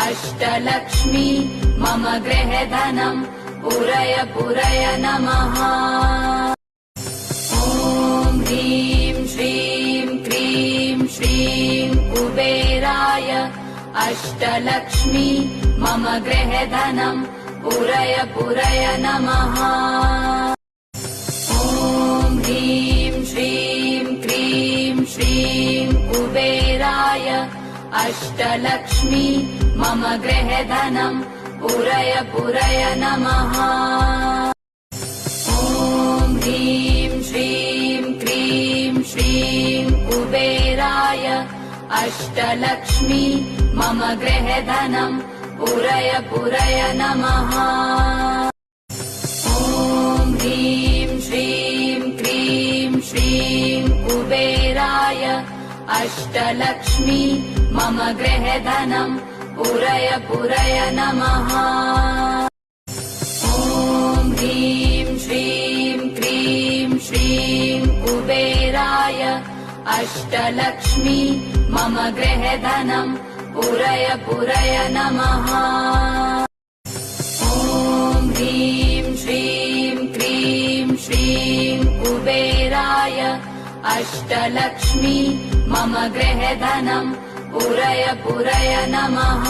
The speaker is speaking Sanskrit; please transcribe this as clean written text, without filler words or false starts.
अष्टलक्ष्मी मम गृहधनम् पुरय पुरय नमः। ॐ ह्रीं श्रीं क्रीं श्रीं कुबेराय अष्टलक्ष्मी मम गृहधनम् पुरय पुरय नमः। ॐ ह्रीं श्रीं क्रीं श्रीं कुबेराय अष्टलक्ष्मी मम गृहधनम् पुरय पुरय नमः। ॐ ह्रीं श्रीं क्रीं श्रीं कुबेराय अष्टलक्ष्मी मम गृहधनम् पुरय पुरय नमः। ॐ ह्रीं श्रीं क्रीं श्रीं कुबेराय अष्टलक्ष्मी मम गृहधनम् पुरय पुरय नमः। ॐ ह्रीं श्रीं क्रीं श्रीं कुबेराय अष्टलक्ष्मी मम गृहधनम् पुरय पुरय नमः। ॐ ह्रीं श्रीं क्रीं श्रीं कुबेराय अष्टलक्ष्मी मम गृहधनम् पुरय पुरय नमः।